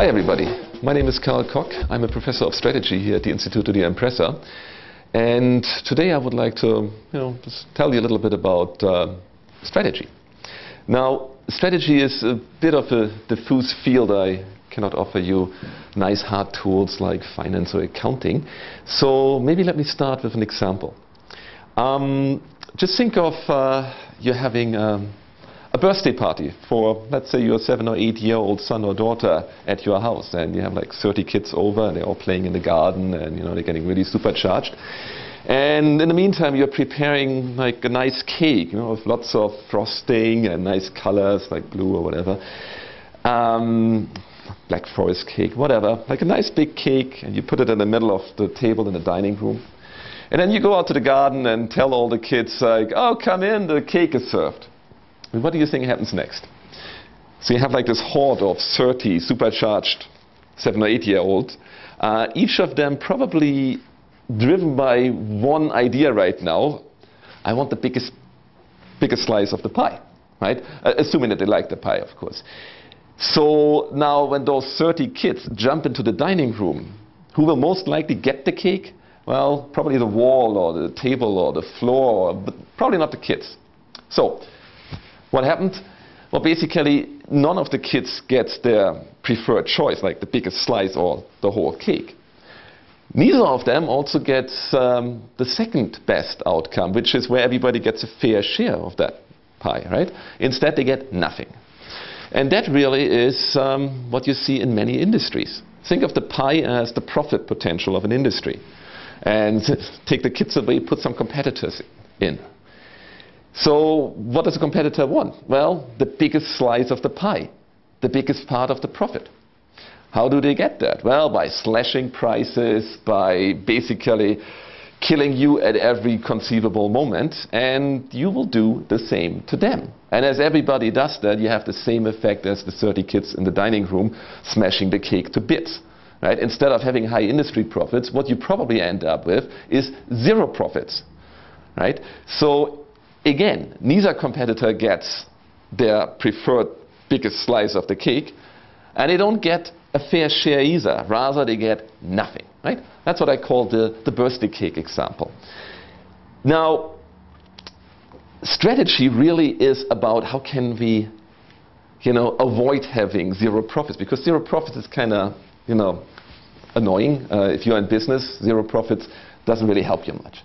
Hi everybody, my name is Kock. I'm a professor of strategy here at the Instituto, the Empresa. And today I would like to just tell you a little bit about strategy. Now, strategy is a bit of a diffuse field. I cannot offer you nice hard tools like finance or accounting. So maybe let me start with an example. Just think of you're having a birthday party for, let's say, your 7 or 8 year old son or daughter at your house, and you have like 30 kids over, and they're all playing in the garden, and they're getting really supercharged. And in the meantime, you're preparing like a nice cake, with lots of frosting and nice colors like blue or whatever, Black Forest cake, whatever, like a nice big cake, and you put it in the middle of the table in the dining room. And then you go out to the garden and tell all the kids, like, oh, come in, the cake is served. And what do you think happens next? So you have like this horde of 30 supercharged 7 or 8 year olds, each of them probably driven by one idea right now. I want the biggest slice of the pie, right? Assuming that they like the pie, of course. So now when those 30 kids jump into the dining room, who will most likely get the cake? Well, probably the wall or the table or the floor, but probably not the kids. So what happened? Well, basically, none of the kids gets their preferred choice, like the biggest slice or the whole cake. Neither of them also gets the second best outcome, which is where everybody gets a fair share of that pie, right? Instead, they get nothing. And that really is what you see in many industries. Think of the pie as the profit potential of an industry. And take the kids away, put some competitors in. So what does a competitor want? Well, the biggest slice of the pie, the biggest part of the profit. How do they get that? Well, by slashing prices, by basically killing you at every conceivable moment, and you will do the same to them. And as everybody does that, you have the same effect as the 30 kids in the dining room smashing the cake to bits. Right? Instead of having high industry profits, what you probably end up with is zero profits. Right? So again, neither competitor gets their preferred biggest slice of the cake, and they don't get a fair share either. Rather, they get nothing. Right? That's what I call the birthday cake example. Now, strategy really is about how can we avoid having zero profits, because zero profits is kind of annoying. If you're in business, zero profits doesn't really help you much.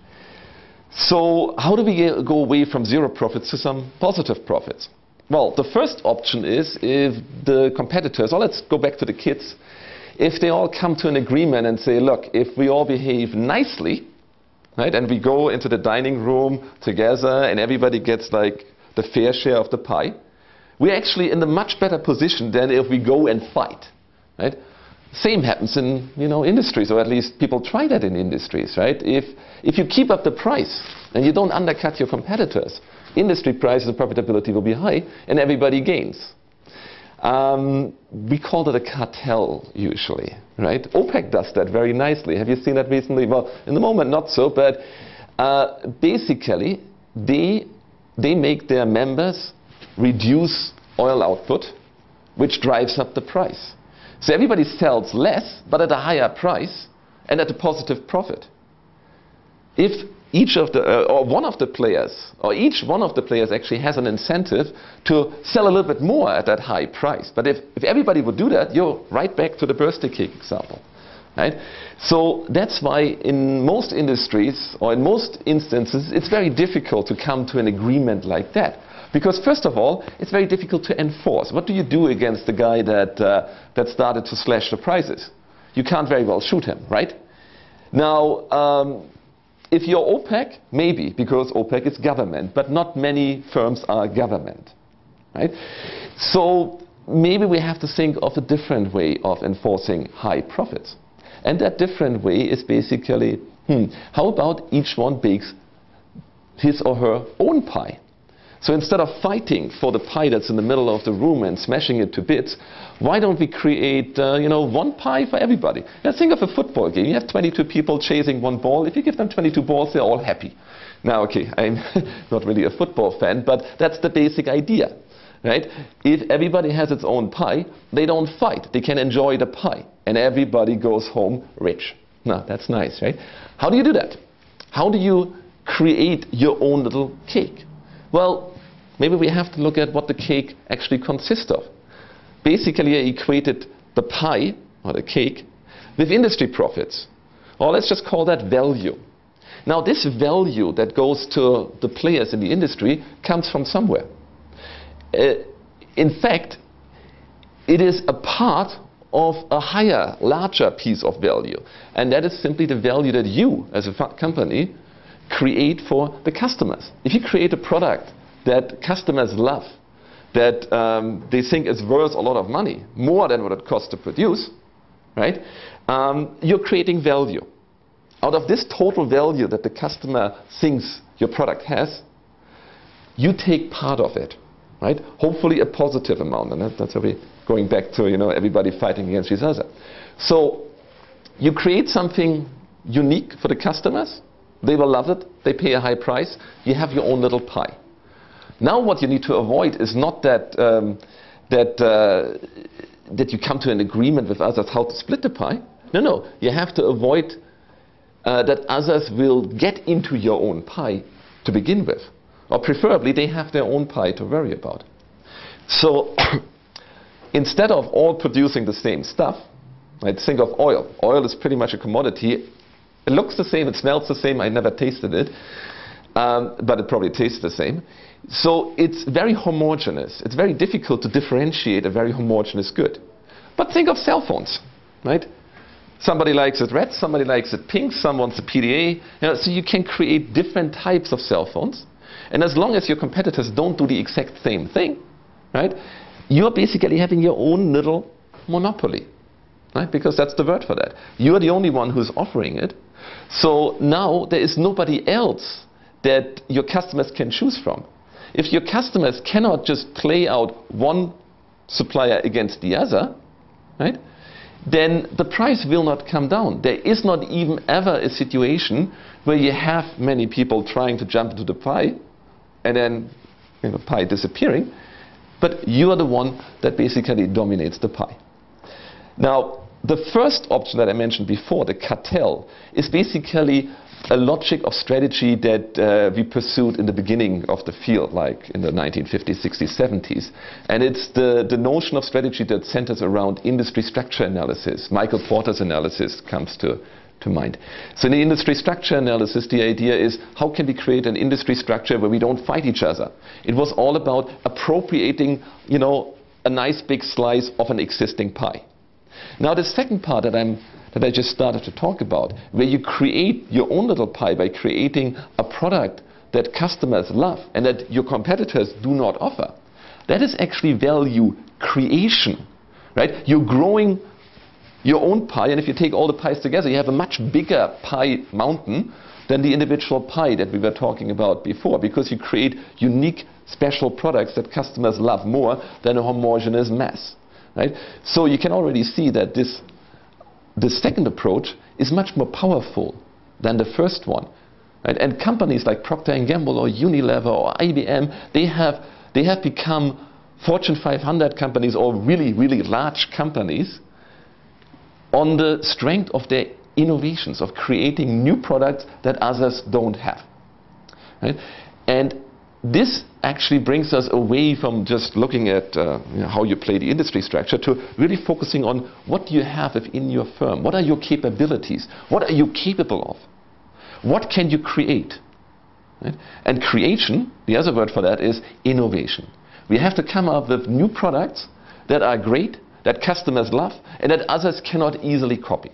So how do we go away from zero profits to some positive profits? Well, the first option is if the competitors, or let's go back to the kids, if they all come to an agreement and say, look, if we all behave nicely, right, and we go into the dining room together and everybody gets like the fair share of the pie, we're actually in a much better position than if we go and fight, right? Same happens in industries, or at least people try that in industries, right? If you keep up the price and you don't undercut your competitors, industry prices and profitability will be high and everybody gains. We call it a cartel usually, right? OPEC does that very nicely. Have you seen that recently? Well, in the moment not so, but basically they make their members reduce oil output, which drives up the price. So everybody sells less, but at a higher price and at a positive profit. If each of the, or one of the players, or each one of the players actually has an incentive to sell a little bit more at that high price. But if everybody would do that, you're right back to the birthday cake example. Right? So that's why in most industries, or in most instances, it's very difficult to come to an agreement like that. Because first of all, it's very difficult to enforce. What do you do against the guy that started to slash the prices? You can't very well shoot him, right? Now, if you're OPEC, maybe, because OPEC is government, but not many firms are government, right? So maybe we have to think of a different way of enforcing high profits. And that different way is basically, how about each one bakes his or her own pie? So instead of fighting for the pie that's in the middle of the room and smashing it to bits, why don't we create, one pie for everybody? Now think of a football game. You have 22 people chasing one ball. If you give them 22 balls, they're all happy. Now, okay, I'm not really a football fan, but that's the basic idea. right? If everybody has its own pie, they don't fight. They can enjoy the pie. And everybody goes home rich. Now, that's nice, right? How do you do that? How do you create your own little cake? Well, maybe we have to look at what the cake actually consists of. Basically, I equated the pie, or the cake, with industry profits. Or let's just call that value. Now, this value that goes to the players in the industry comes from somewhere. In fact, it is a part of a higher, larger piece of value. And that is simply the value that you, as a company, create for the customers. If you create a product that customers love, that they think is worth a lot of money, more than what it costs to produce, right? You're creating value. Out of this total value that the customer thinks your product has, you take part of it, right? Hopefully a positive amount, and that's how we're going back to, you know, everybody fighting against each other. So you create something unique for the customers. They will love it. They pay a high price. You have your own little pie. Now what you need to avoid is not that that you come to an agreement with others how to split the pie. No. You have to avoid that others will get into your own pie to begin with. Or preferably, they have their own pie to worry about. So instead of all producing the same stuff, right, think of oil. Oil is pretty much a commodity. It looks the same, it smells the same. I never tasted it, but it probably tastes the same. So it's very homogeneous. It's very difficult to differentiate a very homogeneous good. But think of cell phones, right? Somebody likes it red, somebody likes it pink, some wants a PDA. You know, so you can create different types of cell phones. And as long as your competitors don't do the exact same thing, right, you're basically having your own little monopoly, right? Because that's the word for that. You're the only one who's offering it. So now there is nobody else that your customers can choose from. If your customers cannot just play out one supplier against the other, right, then the price will not come down. There is not even ever a situation where you have many people trying to jump into the pie and then, you know, pie disappearing, but you are the one that basically dominates the pie. Now, the first option that I mentioned before, the cartel, is basically a logic of strategy that we pursued in the beginning of the field, like in the 1950s, 60s, 70s. And it's the notion of strategy that centers around industry structure analysis. Michael Porter's analysis comes to mind. So in the industry structure analysis, the idea is how can we create an industry structure where we don't fight each other? It was all about appropriating, you know, a nice big slice of an existing pie. Now the second part that I just started to talk about, where you create your own little pie by creating a product that customers love and that your competitors do not offer, that is actually value creation, right? You're growing your own pie, and if you take all the pies together, you have a much bigger pie mountain than the individual pie that we were talking about before, because you create unique, special products that customers love more than a homogeneous mass, right? So you can already see that the second approach is much more powerful than the first one, right? And companies like Procter & Gamble or Unilever or IBM, they have become Fortune 500 companies or really, really large companies on the strength of their innovations, of creating new products that others don't have, right? And this actually brings us away from just looking at how you play the industry structure to really focusing on what do you have within your firm. What are your capabilities? What are you capable of? What can you create? Right? And creation, the other word for that is innovation. We have to come up with new products that are great, that customers love, and that others cannot easily copy.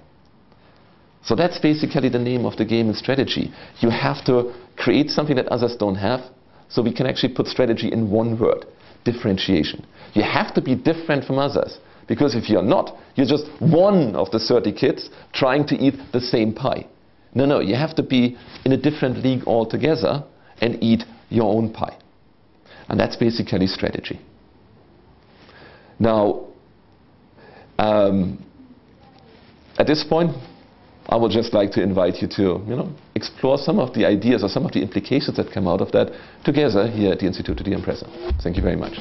So that's basically the name of the game in strategy. You have to create something that others don't have. So we can actually put strategy in one word: differentiation. You have to be different from others, because if you're not, you're just one of the 30 kids trying to eat the same pie. No, you have to be in a different league altogether and eat your own pie. And that's basically strategy. Now, at this point, I would just like to invite you to, explore some of the ideas or some of the implications that come out of that together here at the Instituto di Empresa. Thank you very much.